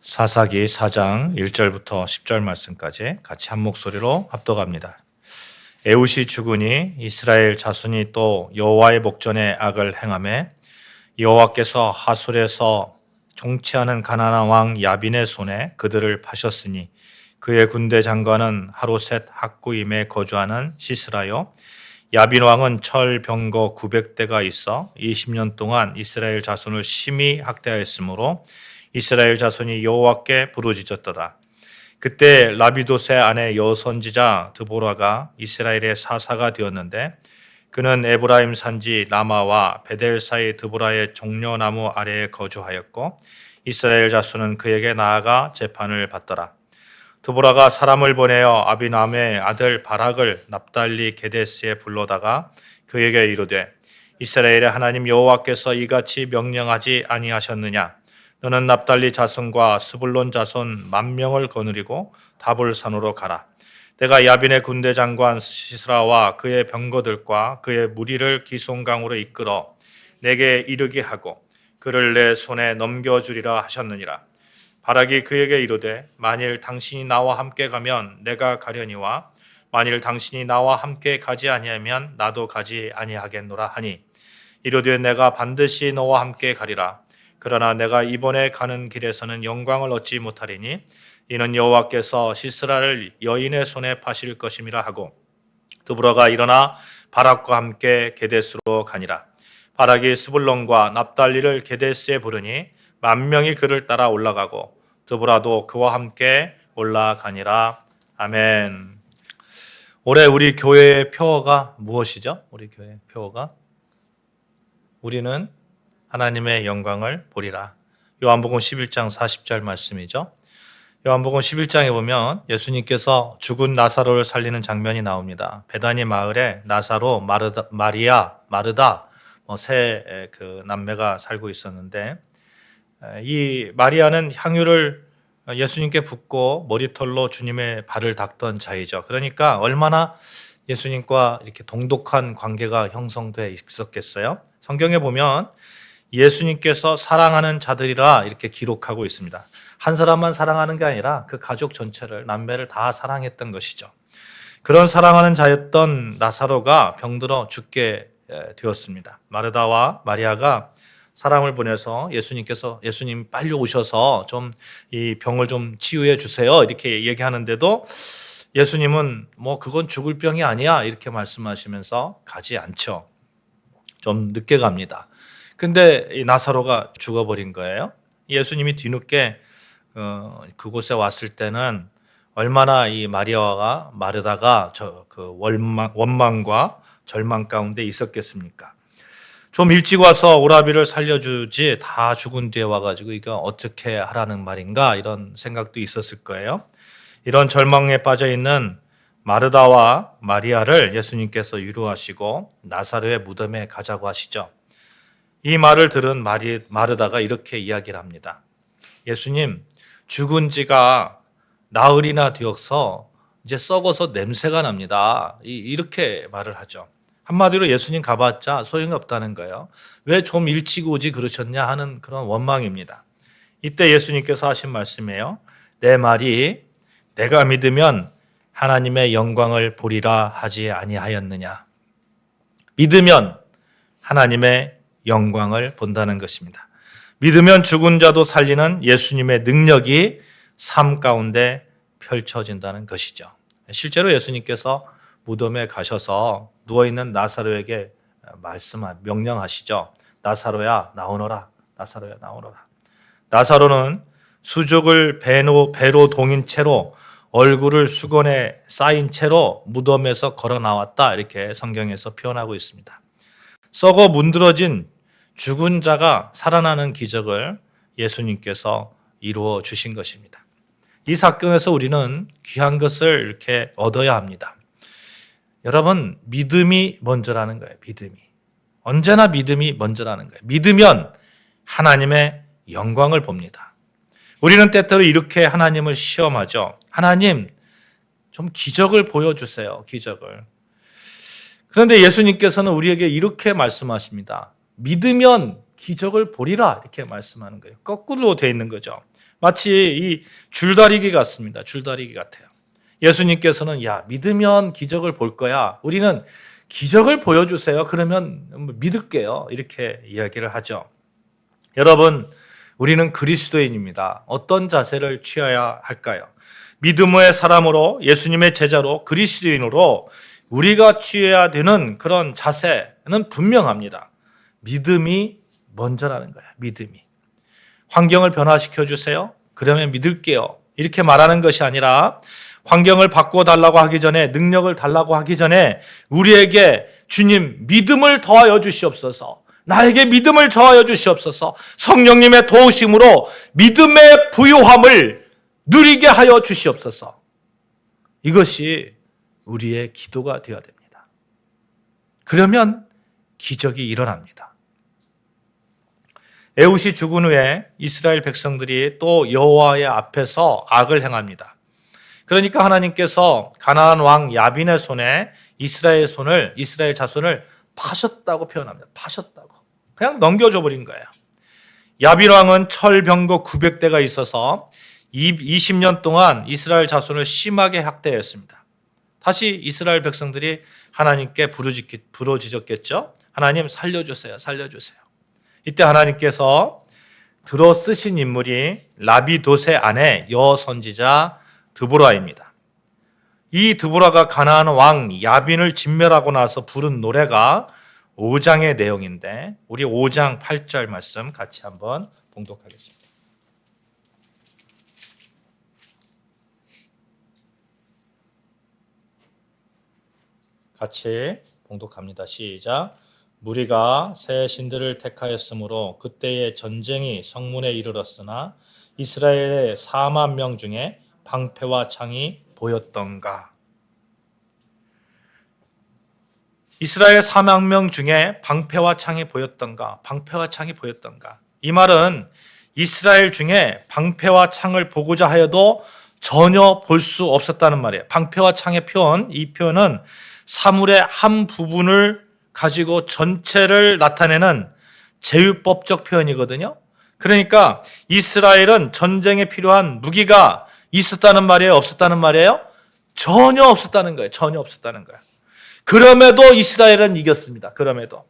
사사기 4장 1절부터 10절 말씀까지 같이 한 목소리로 합독합니다. 에훗이 죽으니 이스라엘 자손이 또 여호와의 목전에 악을 행하매 여호와께서 하솔에서 종치하는 가나안 왕 야빈의 손에 그들을 파셨으니 그의 군대 장관은 하로셋 학구임에 거주하는 시스라요. 야빈 왕은 철 병거 900대가 있어 20년 동안 이스라엘 자손을 심히 학대하였으므로 이스라엘 자손이 여호와께 부르짖었더라. 그때 라비돗의 아내 여선지자 드보라가 이스라엘의 사사가 되었는데 그는 에브라임 산지 라마와 베델 사이 드보라의 종려나무 아래에 거주하였고 이스라엘 자손은 그에게 나아가 재판을 받더라. 드보라가 사람을 보내어 아비남의 아들 바락을 납달리 게데스에 불러다가 그에게 이르되 이스라엘의 하나님 여호와께서 이같이 명령하지 아니하셨느냐? 너는 납달리 자손과 스불론 자손 10,000명을 거느리고 다볼산으로 가라. 내가 야빈의 군대 장관 시스라와 그의 병거들과 그의 무리를 기송강으로 이끌어 내게 이르게 하고 그를 내 손에 넘겨주리라 하셨느니라. 바락이 그에게 이르되 만일 당신이 나와 함께 가면 내가 가려니와 만일 당신이 나와 함께 가지 아니하면 나도 가지 아니하겠노라 하니 이르되 내가 반드시 너와 함께 가리라. 그러나 내가 이번에 가는 길에서는 영광을 얻지 못하리니 이는 여호와께서 시스라를 여인의 손에 파실 것임이라 하고 드보라가 일어나 바락과 함께 게데스로 가니라. 바락이 스불론과 납달리를 게데스에 부르니 10,000명이 그를 따라 올라가고 드보라도 그와 함께 올라가니라. 아멘. 올해 우리 교회의 표어가 무엇이죠? 우리 교회의 표어가 우리는 하나님의 영광을 보리라. 요한복음 11장 40절 말씀이죠. 요한복음 11장에 보면 예수님께서 죽은 나사로를 살리는 장면이 나옵니다. 베다니 마을에 나사로, 마리아, 마르다 세 남매가 살고 있었는데 이 마리아는 향유를 예수님께 붓고 머리털로 주님의 발을 닦던 자이죠. 그러니까 얼마나 예수님과 이렇게 동독한 관계가 형성돼 있었겠어요. 성경에 보면 예수님께서 사랑하는 자들이라 이렇게 기록하고 있습니다. 한 사람만 사랑하는 게 아니라 그 가족 전체를, 남매를 다 사랑했던 것이죠. 그런 사랑하는 자였던 나사로가 병들어 죽게 되었습니다. 마르다와 마리아가 사람을 보내서 예수님 빨리 오셔서 좀 이 병을 좀 치유해 주세요 이렇게 얘기하는데도 예수님은 그건 죽을 병이 아니야 이렇게 말씀하시면서 가지 않죠. 좀 늦게 갑니다. 근데 이 나사로가 죽어버린 거예요. 예수님이 뒤늦게 그곳에 왔을 때는 얼마나 이 마리아와 마르다가 원망과 절망 가운데 있었겠습니까? 좀 일찍 와서 오라비를 살려주지 다 죽은 뒤에 와가지고 이거 어떻게 하라는 말인가 이런 생각도 있었을 거예요. 이런 절망에 빠져 있는 마르다와 마리아를 예수님께서 위로하시고 나사로의 무덤에 가자고 하시죠. 이 말을 들은 마르다가 이렇게 이야기를 합니다. 예수님, 죽은 지가 나흘이나 되어서 이제 썩어서 냄새가 납니다. 이렇게 말을 하죠. 한마디로 예수님 가봤자 소용이 없다는 거예요. 왜 좀 일찍 오지 그러셨냐 하는 그런 원망입니다. 이때 예수님께서 하신 말씀이에요. 내 말이 내가 믿으면 하나님의 영광을 보리라 하지 아니하였느냐. 믿으면 하나님의 영광을 본다는 것입니다. 믿으면 죽은 자도 살리는 예수님의 능력이 삶 가운데 펼쳐진다는 것이죠. 실제로 예수님께서 무덤에 가셔서 누워있는 나사로에게 명령하시죠. 나사로야 나오너라. 나사로야 나오너라. 나사로는 수족을 배로 동인 채로 얼굴을 수건에 쌓인 채로 무덤에서 걸어 나왔다 이렇게 성경에서 표현하고 있습니다. 썩어 문드러진 죽은 자가 살아나는 기적을 예수님께서 이루어 주신 것입니다. 이 사건에서 우리는 귀한 것을 이렇게 얻어야 합니다. 여러분, 믿음이 먼저라는 거예요. 믿음이. 언제나 믿음이 먼저라는 거예요. 믿으면 하나님의 영광을 봅니다. 우리는 때때로 이렇게 하나님을 시험하죠. 하나님, 좀 기적을 보여주세요. 기적을. 그런데 예수님께서는 우리에게 이렇게 말씀하십니다. 믿으면 기적을 보리라 이렇게 말씀하는 거예요. 거꾸로 되어 있는 거죠. 마치 이 줄다리기 같습니다. 줄다리기 같아요. 예수님께서는 야, 믿으면 기적을 볼 거야. 우리는 기적을 보여주세요. 그러면 믿을게요. 이렇게 이야기를 하죠. 여러분, 우리는 그리스도인입니다. 어떤 자세를 취해야 할까요? 믿음의 사람으로, 예수님의 제자로, 그리스도인으로 우리가 취해야 되는 그런 자세는 분명합니다. 믿음이 먼저라는 거예요. 믿음이. 환경을 변화시켜 주세요. 그러면 믿을게요. 이렇게 말하는 것이 아니라 환경을 바꾸어 달라고 하기 전에, 능력을 달라고 하기 전에 우리에게 주님 믿음을 더하여 주시옵소서. 나에게 믿음을 더하여 주시옵소서. 성령님의 도우심으로 믿음의 부유함을 누리게 하여 주시옵소서. 이것이 우리의 기도가 되어야 됩니다. 그러면 기적이 일어납니다. 에훗이 죽은 후에 이스라엘 백성들이 또 여호와의 앞에서 악을 행합니다. 그러니까 하나님께서 가나안 왕 야빈의 손에 이스라엘 자손을 파셨다고 표현합니다. 파셨다고. 그냥 넘겨줘 버린 거예요. 야빈 왕은 철병거 900대가 있어서 20년 동안 이스라엘 자손을 심하게 학대했습니다. 다시 이스라엘 백성들이 하나님께 부르짖었겠죠. 하나님 살려주세요. 살려주세요. 이때 하나님께서 들어 쓰신 인물이 라비돗의 아내 여선지자 드보라입니다. 이 드보라가 가나안 왕 야빈을 진멸하고 나서 부른 노래가 5장의 내용인데 우리 5장 8절 말씀 같이 한번 봉독하겠습니다. 같이 봉독합니다. 시작. 무리가 새 신들을 택하였으므로 그때의 전쟁이 성문에 이르렀으나 이스라엘의 4만 명 중에 방패와 창이 보였던가. 이스라엘 4만 명 중에 방패와 창이 보였던가. 방패와 창이 보였던가. 이 말은 이스라엘 중에 방패와 창을 보고자 하여도 전혀 볼 수 없었다는 말이에요. 방패와 창의 표현, 이 표현은 사물의 한 부분을 가지고 전체를 나타내는 제휴법적 표현이거든요. 그러니까 이스라엘은 전쟁에 필요한 무기가 있었다는 말이에요? 없었다는 말이에요? 전혀 없었다는 거예요. 전혀 없었다는 거예요. 그럼에도 이스라엘은 이겼습니다. 그럼에도.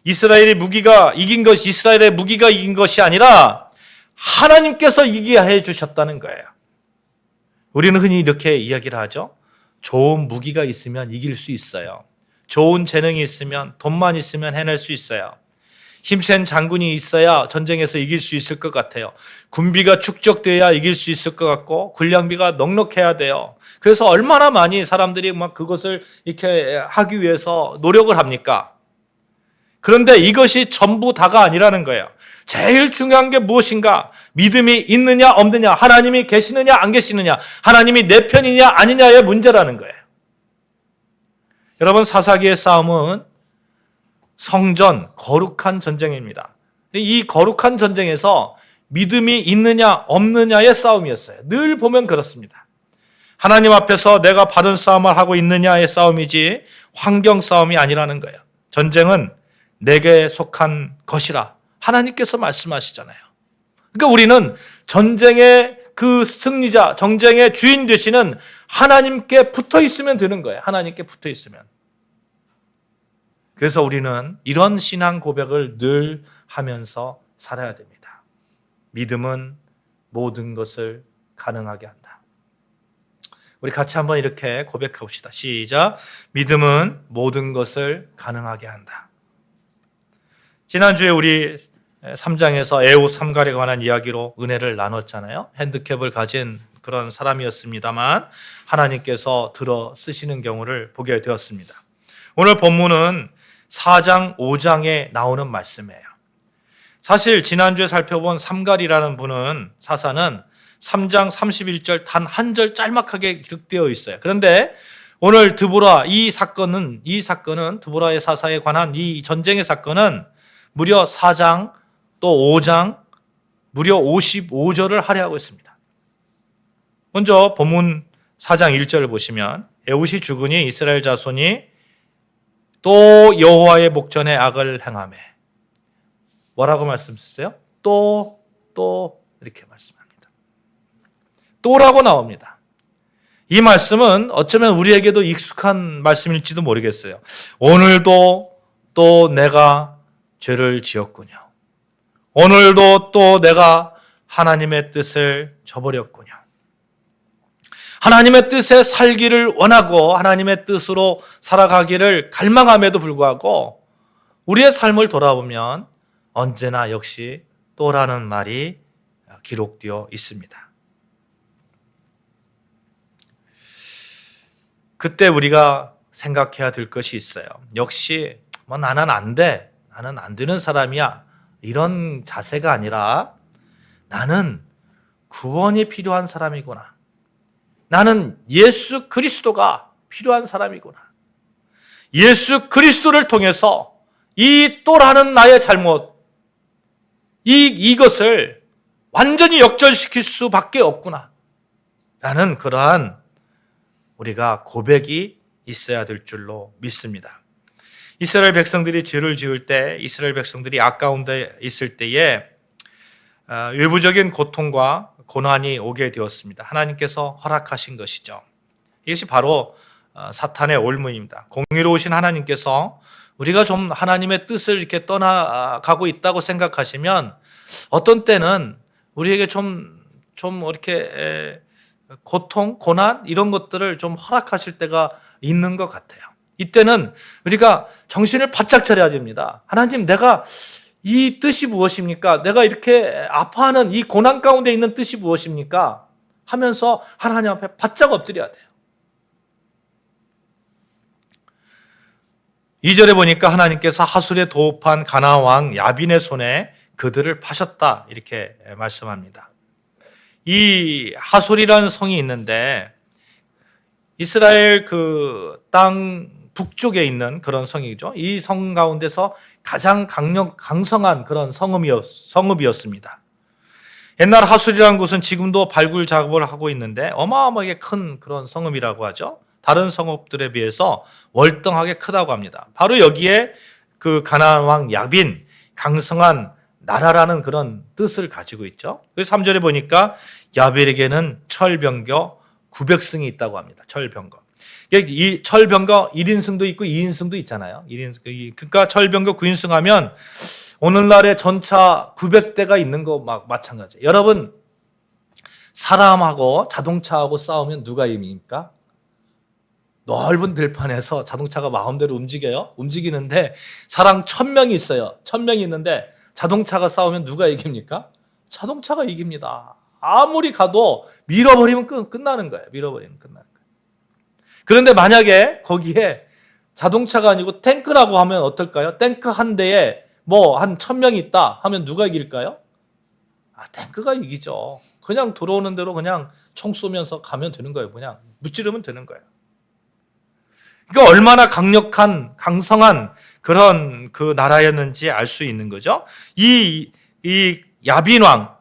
이스라엘의 무기가 이긴 것이 아니라 하나님께서 이기게 해 주셨다는 거예요. 우리는 흔히 이렇게 이야기를 하죠. 좋은 무기가 있으면 이길 수 있어요. 좋은 재능이 있으면, 돈만 있으면 해낼 수 있어요. 힘센 장군이 있어야 전쟁에서 이길 수 있을 것 같아요. 군비가 축적돼야 이길 수 있을 것 같고 군량비가 넉넉해야 돼요. 그래서 얼마나 많이 사람들이 막 그것을 이렇게 하기 위해서 노력을 합니까? 그런데 이것이 전부 다가 아니라는 거예요. 제일 중요한 게 무엇인가? 믿음이 있느냐 없느냐, 하나님이 계시느냐 안 계시느냐, 하나님이 내 편이냐 아니냐의 문제라는 거예요. 여러분, 사사기의 싸움은 성전, 거룩한 전쟁입니다. 이 거룩한 전쟁에서 믿음이 있느냐 없느냐의 싸움이었어요. 늘 보면 그렇습니다. 하나님 앞에서 내가 바른 싸움을 하고 있느냐의 싸움이지 환경 싸움이 아니라는 거예요. 전쟁은 내게 속한 것이라 하나님께서 말씀하시잖아요. 그러니까 우리는 전쟁의 그 승리자, 전쟁의 주인 되시는 하나님께 붙어 있으면 되는 거예요. 하나님께 붙어 있으면. 그래서 우리는 이런 신앙 고백을 늘 하면서 살아야 됩니다. 믿음은 모든 것을 가능하게 한다. 우리 같이 한번 이렇게 고백해봅시다. 시작. 믿음은 모든 것을 가능하게 한다. 지난주에 우리 3장에서 에훗 삼갈에 관한 이야기로 은혜를 나눴잖아요. 핸디캡을 가진 그런 사람이었습니다만 하나님께서 들어 쓰시는 경우를 보게 되었습니다. 오늘 본문은 4장, 5장에 나오는 말씀이에요. 사실 지난주에 살펴본 삼갈이라는 분은 사사는 3장 31절 단 한 절 짤막하게 기록되어 있어요. 그런데 오늘 드보라 이 사건은 드보라의 사사에 관한 이 전쟁의 사건은 무려 4장 또 5장 무려 55절을 할애하고 있습니다. 먼저 본문 4장 1절을 보시면 에훗이 죽으니 이스라엘 자손이 또 여호와의 목전에 악을 행하매. 뭐라고 말씀하셨어요? 또 이렇게 말씀합니다. 또라고 나옵니다. 이 말씀은 어쩌면 우리에게도 익숙한 말씀일지도 모르겠어요. 오늘도 또 내가 죄를 지었군요. 오늘도 또 내가 하나님의 뜻을 저버렸군요. 하나님의 뜻에 살기를 원하고 하나님의 뜻으로 살아가기를 갈망함에도 불구하고 우리의 삶을 돌아보면 언제나 역시 또라는 말이 기록되어 있습니다. 그때 우리가 생각해야 될 것이 있어요. 역시 나는 안 돼. 나는 안 되는 사람이야. 이런 자세가 아니라 나는 구원이 필요한 사람이구나. 나는 예수 그리스도가 필요한 사람이구나. 예수 그리스도를 통해서 이 또라는 나의 잘못, 이것을 완전히 역전시킬 수밖에 없구나. 라는 그러한 우리가 고백이 있어야 될 줄로 믿습니다. 이스라엘 백성들이 죄를 지을 때, 이스라엘 백성들이 아까운데 있을 때에 외부적인 고통과 고난이 오게 되었습니다. 하나님께서 허락하신 것이죠. 이것이 바로 사탄의 올무입니다. 공의로우신 하나님께서 우리가 좀 하나님의 뜻을 이렇게 떠나가고 있다고 생각하시면 어떤 때는 우리에게 좀 이렇게 고통, 고난 이런 것들을 좀 허락하실 때가 있는 것 같아요. 이때는 우리가 정신을 바짝 차려야 됩니다. 하나님, 내가 이 뜻이 무엇입니까? 내가 이렇게 아파하는 이 고난 가운데 있는 뜻이 무엇입니까? 하면서 하나님 앞에 바짝 엎드려야 돼요. 2절에 보니까 하나님께서 하술에 도읍한 가나안 왕 야빈의 손에 그들을 파셨다 이렇게 말씀합니다. 이 하솔이라는 성이 있는데 이스라엘 그 땅 북쪽에 있는 그런 성이죠. 이 성 가운데서 가장 강성한 그런 성읍이었습니다. 옛날 하솔이라는 곳은 지금도 발굴 작업을 하고 있는데 어마어마하게 큰 그런 성읍이라고 하죠. 다른 성읍들에 비해서 월등하게 크다고 합니다. 바로 여기에 그 가나안 왕 야빈, 강성한 나라라는 그런 뜻을 가지고 있죠. 그래서 3절에 보니까 야빈에게는 철병거 900승이 있다고 합니다. 철병거. 이 철병거 1인승도 있고 2인승도 있잖아요. 그러니까 철병거 9인승 하면 오늘날의 전차 900대가 있는 거 마찬가지예요. 여러분, 사람하고 자동차하고 싸우면 누가 이깁니까? 넓은 들판에서 자동차가 마음대로 움직여요? 움직이는데 사람 1000명이 있어요. 1000명이 있는데 자동차가 싸우면 누가 이깁니까? 자동차가 이깁니다. 아무리 가도 밀어버리면 끝나는 거예요. 밀어버리면 끝나는 거예요. 그런데 만약에 거기에 자동차가 아니고 탱크라고 하면 어떨까요? 탱크 한 대에 한 1000명이 있다 하면 누가 이길까요? 탱크가 이기죠. 그냥 들어오는 대로 그냥 총 쏘면서 가면 되는 거예요. 그냥 무찌르면 되는 거예요. 그러니까 얼마나 강력한, 강성한 그런 그 나라였는지 알 수 있는 거죠. 이 야빈왕,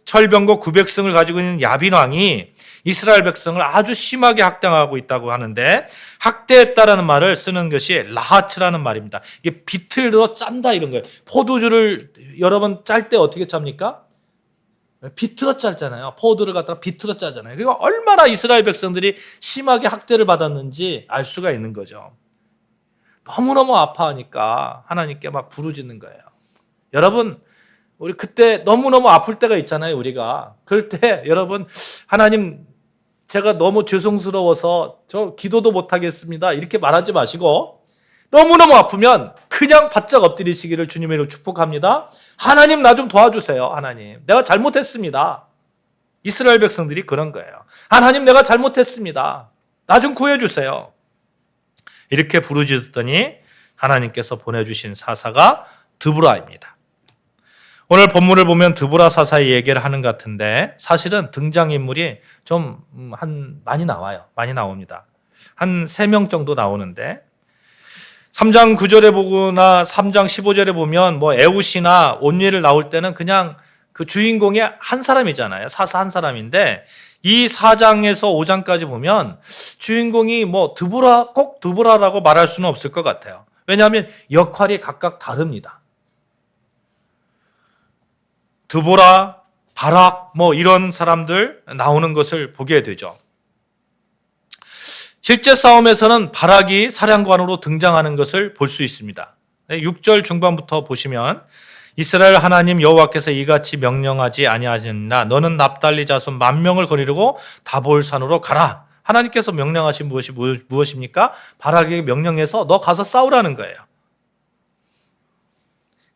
철병거 900승을 가지고 있는 야빈왕이 이스라엘 백성을 아주 심하게 학대하고 있다고 하는데, 학대했다라는 말을 쓰는 것이 라하츠라는 말입니다. 이게 비틀어 짠다 이런 거예요. 포도주를 여러분 짤 때 어떻게 짭니까? 비틀어 짜잖아요. 포도를 갖다가 비틀어 짜잖아요. 그러니까 얼마나 이스라엘 백성들이 심하게 학대를 받았는지 알 수가 있는 거죠. 너무너무 아파하니까 하나님께 막 부르짖는 거예요. 여러분, 우리 그때 너무너무 아플 때가 있잖아요, 우리가. 그럴 때 여러분, 하나님, 제가 너무 죄송스러워서 저 기도도 못하겠습니다. 이렇게 말하지 마시고, 너무너무 아프면 그냥 바짝 엎드리시기를 주님으로 축복합니다. 하나님, 나 좀 도와주세요. 하나님, 내가 잘못했습니다. 이스라엘 백성들이 그런 거예요. 하나님, 내가 잘못했습니다. 나 좀 구해주세요. 이렇게 부르짖었더니 하나님께서 보내주신 사사가 드보라입니다. 오늘 본문을 보면 드보라 사사의 얘기를 하는 것 같은데, 사실은 등장인물이 좀 많이 나와요. 많이 나옵니다. 한 3명 정도 나오는데, 3장 9절에 보거나 3장 15절에 보면 에훗이나 온니엘 나올 때는 그냥 그 주인공이 한 사람이잖아요. 사사 한 사람인데, 이 4장에서 5장까지 보면 주인공이 드보라, 꼭 드보라라고 말할 수는 없을 것 같아요. 왜냐하면 역할이 각각 다릅니다. 드보라, 바락 뭐 이런 사람들 나오는 것을 보게 되죠. 실제 싸움에서는 바락이 사령관으로 등장하는 것을 볼 수 있습니다. 6절 중반부터 보시면 이스라엘 하나님 여호와께서 이같이 명령하지 아니하셨나 너는 납달리 자손 10,000명을 거느리고 다볼산으로 가라. 하나님께서 명령하신 무엇이 무엇입니까? 바락에게 명령해서 너 가서 싸우라는 거예요.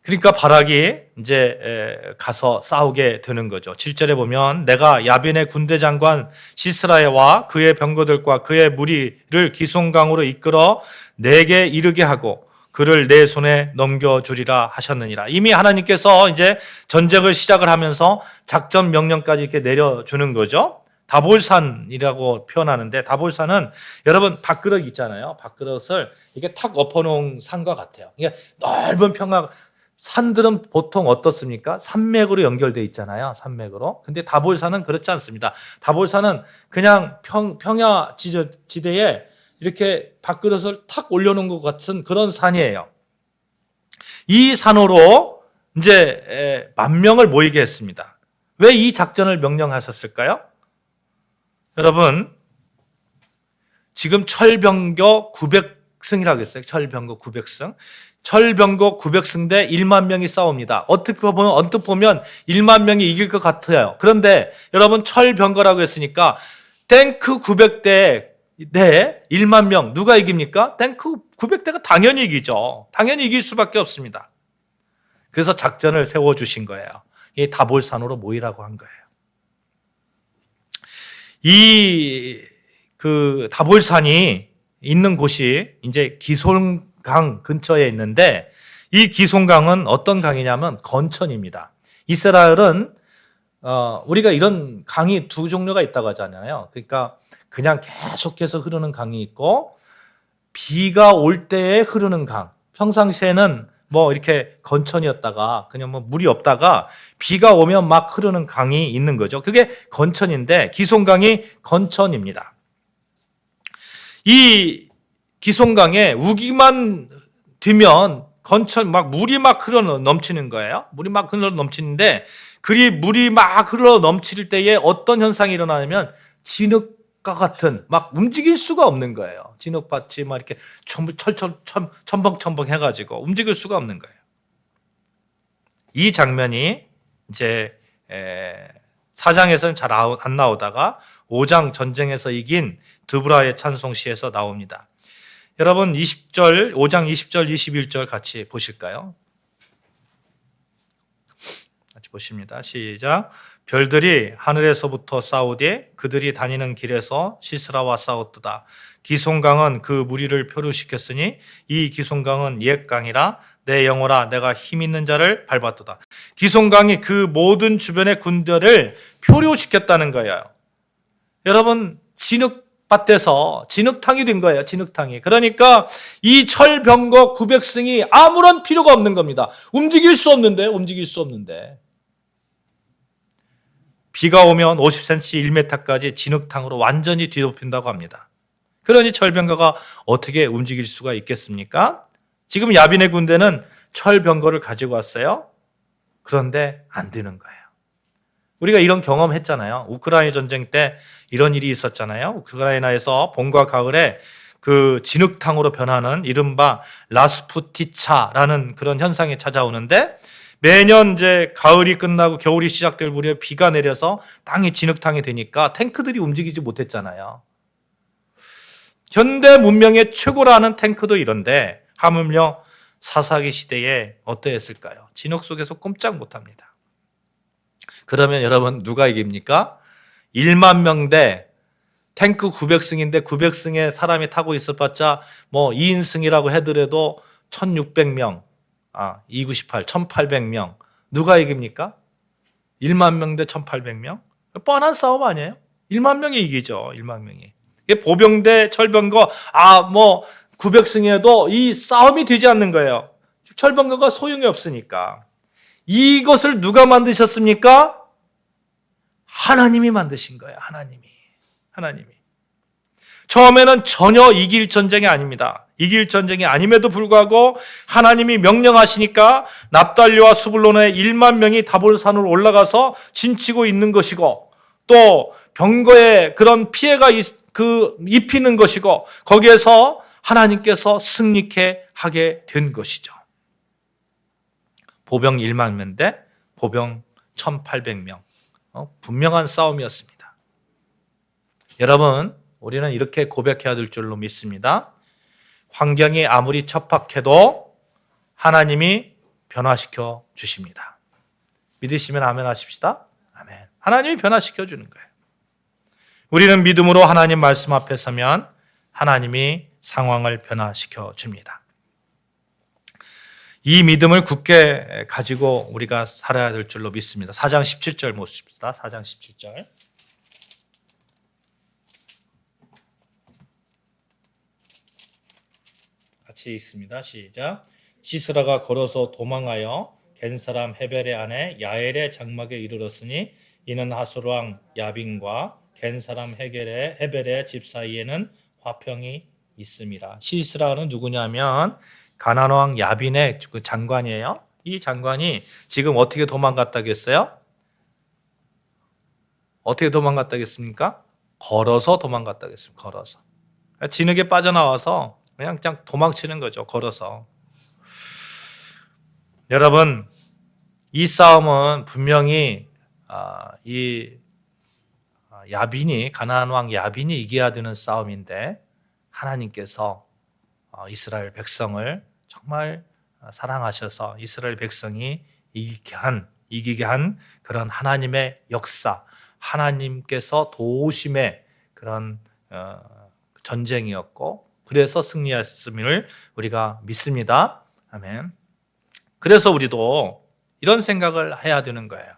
그러니까 바락이 이제 가서 싸우게 되는 거죠. 7절에 보면 내가 야빈의 군대 장관 시스라와 그의 병거들과 그의 무리를 기송강으로 이끌어 내게 이르게 하고 그를 내 손에 넘겨주리라 하셨느니라. 이미 하나님께서 이제 전쟁을 시작을 하면서 작전 명령까지 이렇게 내려주는 거죠. 다볼산이라고 표현하는데 다볼산은 여러분 밥그릇 있잖아요. 밥그릇을 이렇게 탁 엎어놓은 산과 같아요. 이게 넓은 평야 산들은 보통 어떻습니까? 산맥으로 연결되어 있잖아요. 산맥으로. 근데 다볼산은 그렇지 않습니다. 다볼산은 그냥 평야 지대에 이렇게 밥그릇을 탁 올려놓은 것 같은 그런 산이에요. 이 산으로 이제 10,000명을 모이게 했습니다. 왜 이 작전을 명령하셨을까요? 여러분, 지금 철병거 900승이라고 했어요. 철병거 900승. 철병거 900승 대 10,000명이 싸웁니다. 어떻게 보면 언뜻 보면 10,000명이 이길 것 같아요. 그런데 여러분 철병거라고 했으니까 탱크 900대 대 10,000명 누가 이깁니까? 탱크 900대가 당연히 이기죠. 당연히 이길 수밖에 없습니다. 그래서 작전을 세워주신 거예요. 이 다볼산으로 모이라고 한 거예요. 그 다볼산이 있는 곳이 이제 기송강 근처에 있는데 이 기송강은 어떤 강이냐면 건천입니다. 이스라엘은 우리가 이런 강이 두 종류가 있다고 하잖아요. 그러니까 그냥 계속해서 흐르는 강이 있고 비가 올 때에 흐르는 강. 평상시에는 뭐 이렇게 건천이었다가 그냥 뭐 물이 없다가 비가 오면 막 흐르는 강이 있는 거죠. 그게 건천인데 기송강이 건천입니다. 이 기송강에 우기만 되면 건천 막 물이 막 흘러 넘치는 거예요. 물이 막 흘러 넘치는데 물이 막 흘러 넘칠 때에 어떤 현상이 일어나냐면 진흙과 같은 막 움직일 수가 없는 거예요. 진흙밭이 막 이렇게 첨벙첨벙 해가지고 움직일 수가 없는 거예요. 이 장면이 이제 4장에서는 잘 안 나오다가 5장 전쟁에서 이긴 드브라의 찬송시에서 나옵니다. 여러분 20절, 5장 20절, 21절 같이 보실까요? 같이 보십니다. 시작. 별들이 하늘에서부터 싸우되 그들이 다니는 길에서 시스라와 싸웠도다. 기송강은 그 무리를 표류시켰으니 이 기송강은 옛 강이라 내 영혼아 내가 힘 있는 자를 밟았도다. 기송강이 그 모든 주변의 군대를 표류시켰다는 거예요. 여러분 진흙밭에서 진흙탕이 된 거예요. 진흙탕이. 그러니까 이 철병거 900승이 아무런 필요가 없는 겁니다. 움직일 수 없는데. 비가 오면 50cm, 1m까지 진흙탕으로 완전히 뒤덮인다고 합니다. 그러니 철병거가 어떻게 움직일 수가 있겠습니까? 지금 야빈의 군대는 철병거를 가지고 왔어요. 그런데 안 되는 거예요. 우리가 이런 경험했잖아요. 우크라이나 전쟁 때 이런 일이 있었잖아요. 우크라이나에서 봄과 가을에 그 진흙탕으로 변하는 이른바 라스푸티차라는 그런 현상이 찾아오는데 매년 이제 가을이 끝나고 겨울이 시작될 무렵에 비가 내려서 땅이 진흙탕이 되니까 탱크들이 움직이지 못했잖아요. 현대 문명의 최고라는 탱크도 이런데 하물며 사사기 시대에 어떠했을까요? 진흙 속에서 꼼짝 못합니다. 그러면 여러분 누가 이깁니까? 1,000,000 대 탱크 900승인데 900승에 사람이 타고 있어봤자 뭐 2인승이라고 하더라도 1,600명, 298, 1,800명 누가 이깁니까? 10,000명 대 1,800명? 뻔한 싸움 아니에요? 10,000명이 이기죠. 10,000명이. 보병 대 철병거 900승에도 이 싸움이 되지 않는 거예요. 철병거가 소용이 없으니까. 이것을 누가 만드셨습니까? 하나님이 만드신 거예요. 하나님이. 처음에는 전혀 이길 전쟁이 아닙니다. 이길 전쟁이 아님에도 불구하고 하나님이 명령하시니까 납달리와 스불론의 1만 명이 다볼산으로 올라가서 진치고 있는 것이고, 또 병거에 그런 피해가 입히는 것이고, 거기에서 하나님께서 승리케 하게 된 것이죠. 보병 1만 명 대 보병 1,800명. 분명한 싸움이었습니다. 여러분, 우리는 이렇게 고백해야 될 줄로 믿습니다. 환경이 아무리 척박해도 하나님이 변화시켜 주십니다. 믿으시면 아멘 하십시다. 아멘. 하나님이 변화시켜 주는 거예요. 우리는 믿음으로 하나님 말씀 앞에 서면 하나님이 상황을 변화시켜 줍니다. 이 믿음을 굳게 가지고 우리가 살아야 될 줄로 믿습니다. 4장 17절 보십시다. 4장 17절. 같이 읽습니다. 시작. 시스라가 걸어서 도망하여 겐 사람 헤벨의 아내 야엘의 장막에 이르렀으니 이는 하솔 왕 야빈과 겐 사람 헤벨의 집 사이에는 화평이 있습니다. 시스라는 누구냐면 가나안 왕 야빈의 그 장관이에요. 이 장관이 지금 어떻게 도망갔다겠어요? 어떻게 도망갔다겠습니까? 걸어서 도망갔다겠습니다. 걸어서. 진흙에 빠져나와서 그냥 도망치는 거죠. 걸어서. 여러분, 이 싸움은 분명히 야빈이, 가나안 왕 야빈이 이겨야 되는 싸움인데, 하나님께서 이스라엘 백성을 정말 사랑하셔서 이스라엘 백성이 이기게 한 그런 하나님의 역사, 하나님께서 도우심의 그런 전쟁이었고, 그래서 승리했음을 우리가 믿습니다. 아멘. 그래서 우리도 이런 생각을 해야 되는 거예요.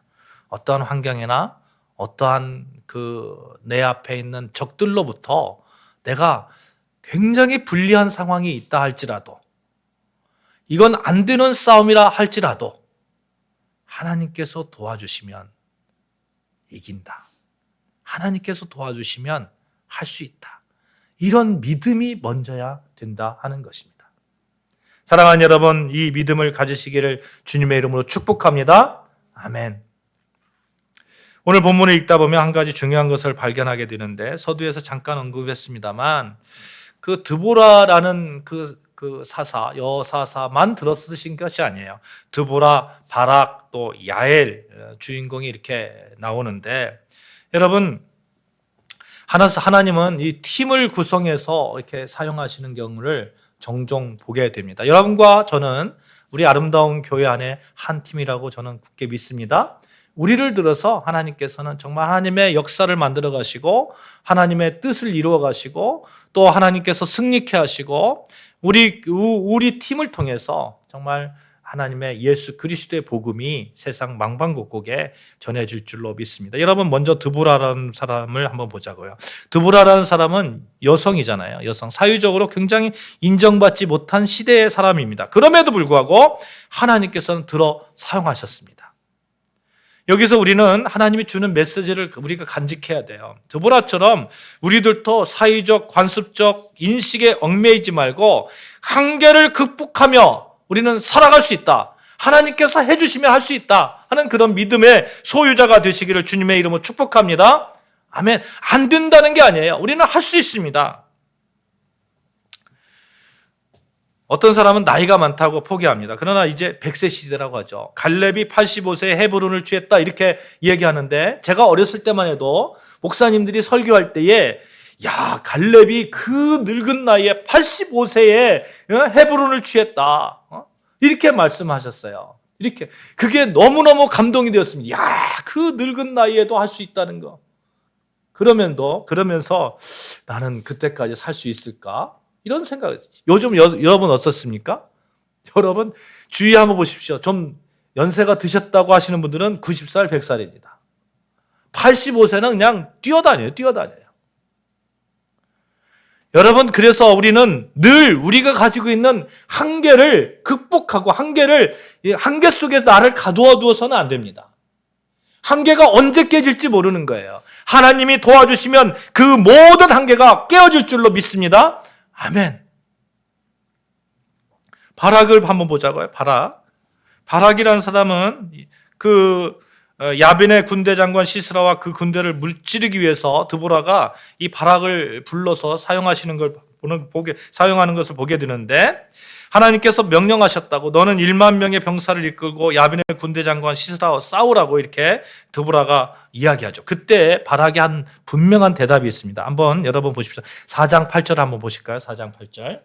어떠한 환경이나 어떠한 내 앞에 있는 적들로부터 내가 굉장히 불리한 상황이 있다 할지라도, 이건 안 되는 싸움이라 할지라도 하나님께서 도와주시면 이긴다. 하나님께서 도와주시면 할 수 있다. 이런 믿음이 먼저야 된다 하는 것입니다. 사랑하는 여러분, 이 믿음을 가지시기를 주님의 이름으로 축복합니다. 아멘. 오늘 본문을 읽다 보면 한 가지 중요한 것을 발견하게 되는데, 서두에서 잠깐 언급했습니다만 그 드보라라는 그 여사사만 들어쓰신 것이 아니에요. 드보라, 바락, 또 야엘 주인공이 이렇게 나오는데, 여러분, 하나님은 이 팀을 구성해서 이렇게 사용하시는 경우를 종종 보게 됩니다. 여러분과 저는 우리 아름다운 교회 안에 한 팀이라고 저는 굳게 믿습니다. 우리를 들어서 하나님께서는 정말 하나님의 역사를 만들어 가시고 하나님의 뜻을 이루어 가시고 또 하나님께서 승리케 하시고 우리 팀을 통해서 정말 하나님의 예수 그리스도의 복음이 세상 망방곡곡에 전해질 줄로 믿습니다. 여러분, 먼저 드보라라는 사람을 한번 보자고요. 드보라라는 사람은 여성이잖아요. 여성, 사회적으로 굉장히 인정받지 못한 시대의 사람입니다. 그럼에도 불구하고 하나님께서는 들어 사용하셨습니다. 여기서 우리는 하나님이 주는 메시지를 우리가 간직해야 돼요. 드보라처럼 우리들도 사회적, 관습적 인식에 얽매이지 말고 한계를 극복하며 우리는 살아갈 수 있다. 하나님께서 해주시면 할 수 있다 하는 그런 믿음의 소유자가 되시기를 주님의 이름으로 축복합니다. 아멘. 안 된다는 게 아니에요. 우리는 할 수 있습니다. 어떤 사람은 나이가 많다고 포기합니다. 그러나 이제 100세 시대라고 하죠. 갈렙이 85세에 헤브론을 취했다 이렇게 얘기하는데, 제가 어렸을 때만 해도 목사님들이 설교할 때에 갈렙이 그 늙은 나이에 85세에 헤브론을 취했다 이렇게 말씀하셨어요. 이렇게 그게 너무너무 감동이 되었습니다. 그 늙은 나이에도 할 수 있다는 거. 그러면서 나는 그때까지 살 수 있을까? 이런 생각. 요즘 여러분 어떻습니까? 여러분 주위 한번 보십시오. 좀 연세가 드셨다고 하시는 분들은 90살, 100살입니다. 85세는 그냥 뛰어다녀요. 여러분, 그래서 우리는 늘 우리가 가지고 있는 한계를 극복하고 한계 속에 나를 가두어 두어서는 안 됩니다. 한계가 언제 깨질지 모르는 거예요. 하나님이 도와주시면 그 모든 한계가 깨어질 줄로 믿습니다. 아멘. 바락을 한번 보자고요. 바락이라는 사람은 야빈의 군대 장관 시스라와 그 군대를 물찌르기 위해서 드보라가 이 바락을 불러서 사용하는 것을 보게 되는데, 하나님께서 명령하셨다고, 너는 1만 명의 병사를 이끌고 야빈의 군대 장관 시스라와 싸우라고 이렇게 드보라가 이야기하죠. 그때 바락이 한 분명한 대답이 있습니다. 한번 여러분 보십시오. 4장 8절 한번 보실까요? 4장 8절.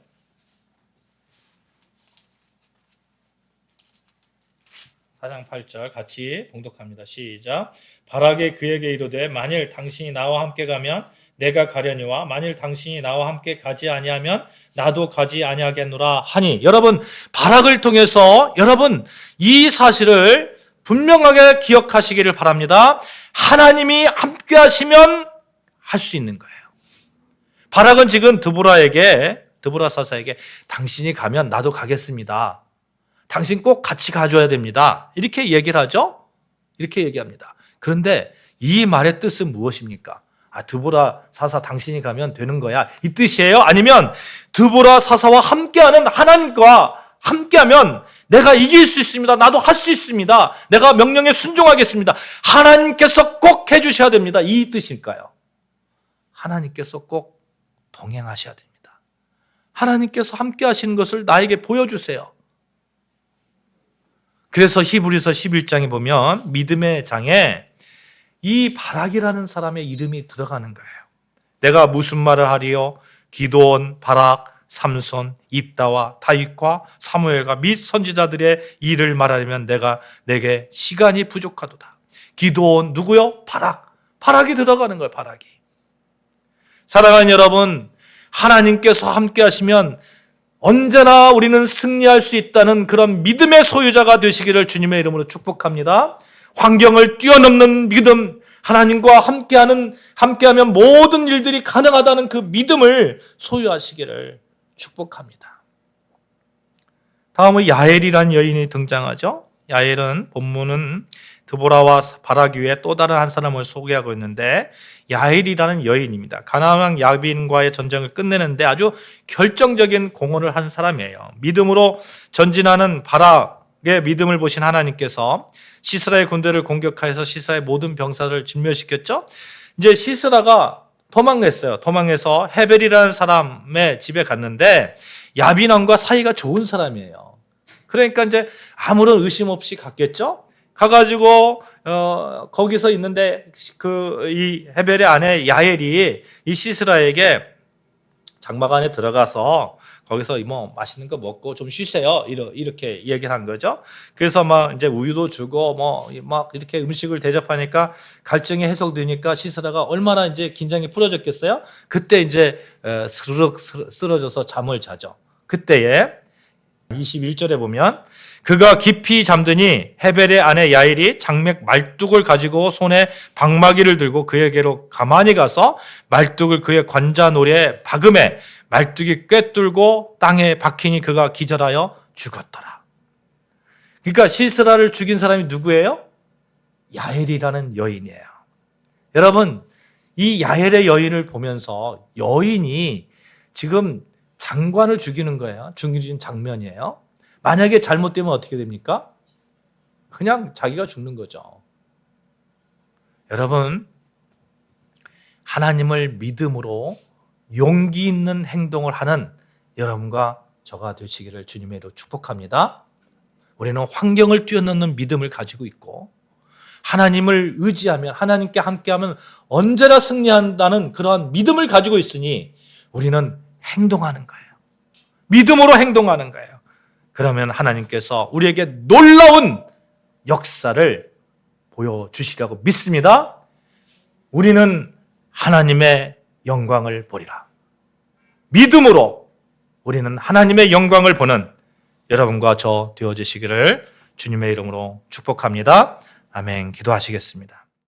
4장 8절 같이 봉독합니다. 시작. 바락이 그에게 이르되 만일 당신이 나와 함께 가면 내가 가려니와 만일 당신이 나와 함께 가지 아니하면 나도 가지 아니하겠노라 하니. 여러분, 바락을 통해서 여러분 이 사실을 분명하게 기억하시기를 바랍니다. 하나님이 함께 하시면 할 수 있는 거예요. 바락은 지금 드보라 사사에게 당신이 가면 나도 가겠습니다. 당신 꼭 같이 가줘야 됩니다. 이렇게 얘기를 하죠. 이렇게 얘기합니다. 그런데 이 말의 뜻은 무엇입니까? 드보라 사사 당신이 가면 되는 거야, 이 뜻이에요? 아니면 드보라 사사와 함께하는 하나님과 함께하면 내가 이길 수 있습니다. 나도 할 수 있습니다. 내가 명령에 순종하겠습니다. 하나님께서 꼭 해주셔야 됩니다. 이 뜻일까요? 하나님께서 꼭 동행하셔야 됩니다. 하나님께서 함께 하시는 것을 나에게 보여주세요. 그래서 히브리서 11장에 보면 믿음의 장에 이 바락이라는 사람의 이름이 들어가는 거예요. 내가 무슨 말을 하리요? 기드온, 바락, 삼손, 입다와 다윗과 사무엘과 및 선지자들의 일을 말하려면 내게 시간이 부족하도다. 기드온 누구요? 바락이 들어가는 거예요. 바락이. 사랑하는 여러분, 하나님께서 함께 하시면 언제나 우리는 승리할 수 있다는 그런 믿음의 소유자가 되시기를 주님의 이름으로 축복합니다. 환경을 뛰어넘는 믿음, 하나님과 함께하면 모든 일들이 가능하다는 그 믿음을 소유하시기를 축복합니다. 다음은 야엘이라는 여인이 등장하죠. 야엘은 본문은 드보라와 바락 위에 또 다른 한 사람을 소개하고 있는데, 야엘이라는 여인입니다. 가나안 야빈과의 전쟁을 끝내는데 아주 결정적인 공헌을 한 사람이에요. 믿음으로 전진하는 바락의 믿음을 보신 하나님께서 시스라의 군대를 공격하여서 시스라의 모든 병사를 진멸시켰죠. 이제 시스라가 도망했어요. 도망해서 헤벨이라는 사람의 집에 갔는데 야빈 왕과 사이가 좋은 사람이에요. 그러니까 이제 아무런 의심 없이 갔겠죠. 가가지고 거기서 있는데 이 헤벨의 아내 야엘이 이 시스라에게 장막 안에 들어가서 거기서 뭐 맛있는 거 먹고 좀 쉬세요, 이렇게 얘기를 한 거죠. 그래서 막 이제 우유도 주고 막 이렇게 음식을 대접하니까 갈증이 해소되니까 시스라가 얼마나 이제 긴장이 풀어졌겠어요. 그때 이제 스르륵 쓰러져서 잠을 자죠. 그때에 21절에 보면 그가 깊이 잠드니 헤벨의 아내 야엘이 장맥 말뚝을 가지고 손에 방마기를 들고 그에게로 가만히 가서 말뚝을 그의 관자놀이에 박음에 말뚝이 꿰뚫고 땅에 박히니 그가 기절하여 죽었더라. 그러니까 시스라를 죽인 사람이 누구예요? 야엘이라는 여인이에요. 여러분, 이 야엘의 여인을 보면서 여인이 지금 장관을 죽이는 거예요. 죽이는 장면이에요. 만약에 잘못되면 어떻게 됩니까? 그냥 자기가 죽는 거죠. 여러분, 하나님을 믿음으로 용기 있는 행동을 하는 여러분과 저가 되시기를 주님의 이름으로 축복합니다. 우리는 환경을 뛰어넘는 믿음을 가지고 있고 하나님을 의지하면, 하나님께 함께하면 언제나 승리한다는 그러한 믿음을 가지고 있으니 우리는 행동하는 거예요. 믿음으로 행동하는 거예요. 그러면 하나님께서 우리에게 놀라운 역사를 보여주시려고 믿습니다. 우리는 하나님의 영광을 보리라. 믿음으로 우리는 하나님의 영광을 보는 여러분과 저 되어지시기를 주님의 이름으로 축복합니다. 아멘. 기도하시겠습니다.